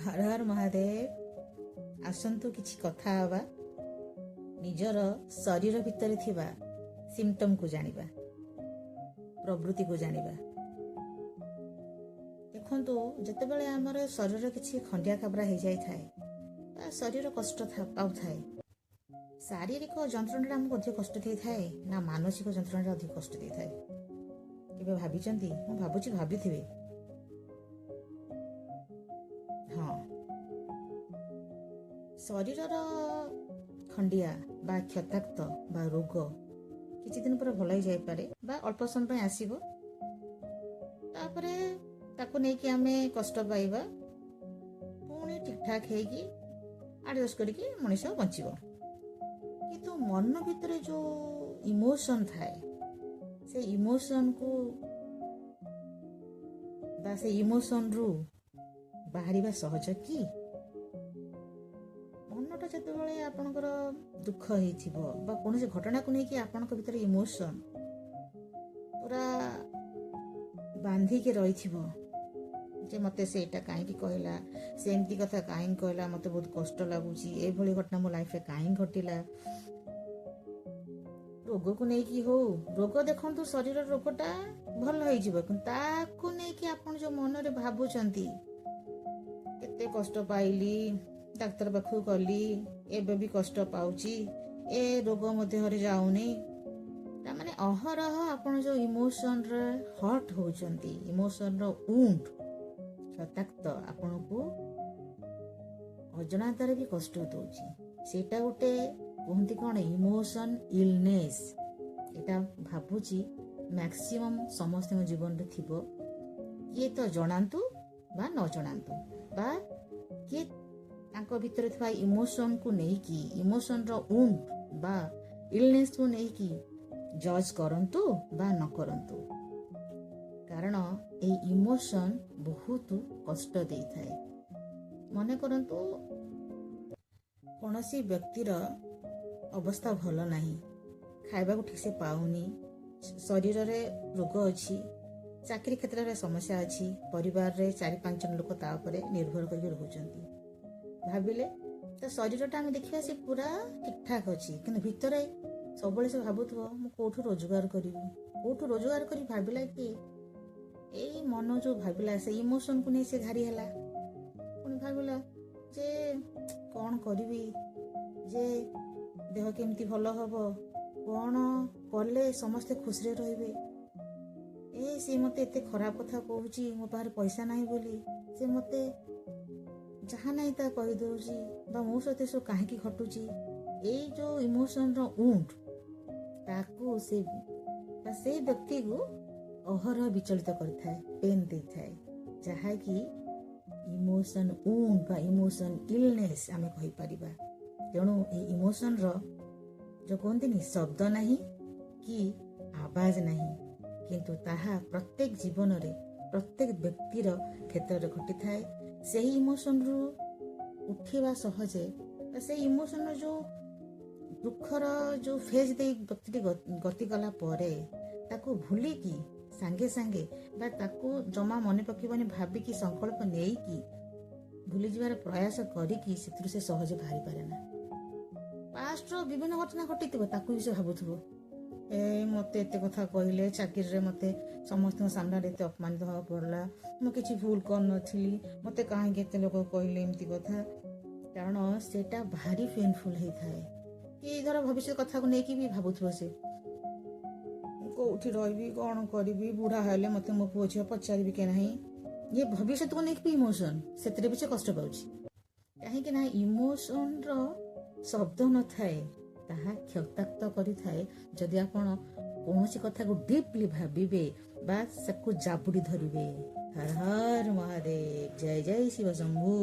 हर हर महादेव। आसंतु किछि कथा हवा निजर शरीर भितर थिबा सिम्पटम को जानिबा, प्रवृत्ति को जानिबा। देखंतु जेतेबेले हमर शरीर किछि खंडिया खाबरा हो जाय थाए बा शरीर कष्ट पाउ थाए, शारीरिक जंत्रणा हमको अधिक कष्ट दे थाए ना मानसिक जंत्रणा अधिक कष्ट दे थाए? केबे भाबिचंती? मु भाबुची भाबिथिबे। हाँ, शरीरर खंडिया बा क्षताक्त बा रोग किछि दिन पर भलाई जाय पारे बा अल्प समय आसीबो, तापरे ताको नै कि आमे कष्ट पाइबा, पुणी ठीक ठाक हेगी एडजस्ट करके मनुष्य बंचिबो। किंतु मन भितर जो इमोशन थाए से इमोशन को बा से इमोशन रु बाहरिबा सहज कि? मनटा जेतेबेले आपनकर दुख हेइथिबो बा कोनोसे घटना को नै कि आपनक भितर इमोशन पूरा बांधी के रहिथिबो जे मते सेटा काहे की कहला, से एमती कथा काहे कहला, मते बहुत कष्ट लागुची, ए भली घटना मो लाइफ रे काहे घटिला। रोग को नै कि हो रोग देखंतु शरीर रोगटा भल होई जिवो, किंतु ताको नै कि आपन जो मन रे भाबुचंती केते कष्ट पाइली, डाक्टर पाखु गली, एबे भी कष्ट पाउची, ए रोग मध्य हरे जाउनी, ता माने अहरह आपन जो इमोशन रे हर्ट होचंती, इमोशन रो वुंड क्षताक्त आपन को अजनातारे भी कष्ट दउची। सेटा गोटे कहती कौन इमोशन इलनेस। एटा भाबुची मैक्सिमम समस्त जीवन रे थिबो। किए तो जनातु बा न जनातु बा किए तांको भितर थिबा इमोशन को नै कि इमोशन रो वुंड बा इलनेस को नै कि जज करंतु बा न करंतु, कारण ए इमोशन बहुत कष्ट दे थाए। मने करंतु कोनोसी व्यक्तिर अवस्था भल नाही, खाइबा को ठीक से पाउनी, शरीर रे रोग अछि, चाकरी क्षेत्र रे समस्या अछि, परिवार रे 4-5 जन लोक ता ऊपर निर्भर करके रहउचंती। भाबिले तो शरीरटा हम देखिबा से पूरा ठीक ठाक अछि, किंतु भितरे सबले से भाबुथबो मु कोठु रोजगार करिवि, कोठु रोजगार करी भाबिला कि एई मन जो भाबिला से इमोशन को नै से घारी हैला। पुणी भाबिला जे कौन करिवि, जे देह केमती भल हबो, कौन कले समस्ते खुश रे रहिबे, ए से मते एते खराब कथा कहूची, मो पाखरे पैसा नाही बोली से मते जहा नाही ता कहि दउची बा मो सते सो काहे की घटुची। एई जो इमोशन रो वुंड ताकू से व्यक्ति को अहरह विचलित करथाए, पेन देथाए, जहा कि इमोशन वुंड बा इमोशन इलनेस आमे कहि परिबा। तेणु ए इमोशन रो जो कहते शब्द नहीं कि आवाज नहीं, किंतु ताहा प्रत्येक जीवन रे प्रत्येक व्यक्तिर क्षेत्र में घटी थाए। से इमोशन रु उठेबा सहजे, से इमोशन जो दुखर जो फेज दे व्यक्ति गति कला परे ताको भूली की सांगे सांगे बा ताको जमा मने पकेबनी भाबी की संकल्प नेई की भूली जीवार प्रयास करी की सेतरु से सहजे बाहरी पारे ना। पास्ट रो विभिन्न घटना घटिथिबो ताकू भी से भाबुथिबो, ए मते एते कथा कहिले, चाकरी रे मते समस्त सामने एते अपमानित हो पड़ला, मु किछि भूल कर नथिली, मते काहे केते लोक कहिले एमती कथा, कारण सेटा भारी पेनफुल हे थाए। कि धर भविष्य कथा को नेकी भी भाबुथिबो से कोठी रहबी, कौन करिवि, बुढ़ा हेले मते मो पुओ झियो पचारिबि के नाही, ये भविष्य को नेकी इमोशन सेतरे भी से कष्ट पाउची। काहे कि ना इमोशन रो शब्द न थाए, ताहा क्षताक्त करि थाए जदि आपण कोनोसी कथा को डीपली भाबिबे बा सबको जाबुडी धरिबे। हर हर महादेव, जय जय शिव शंभू।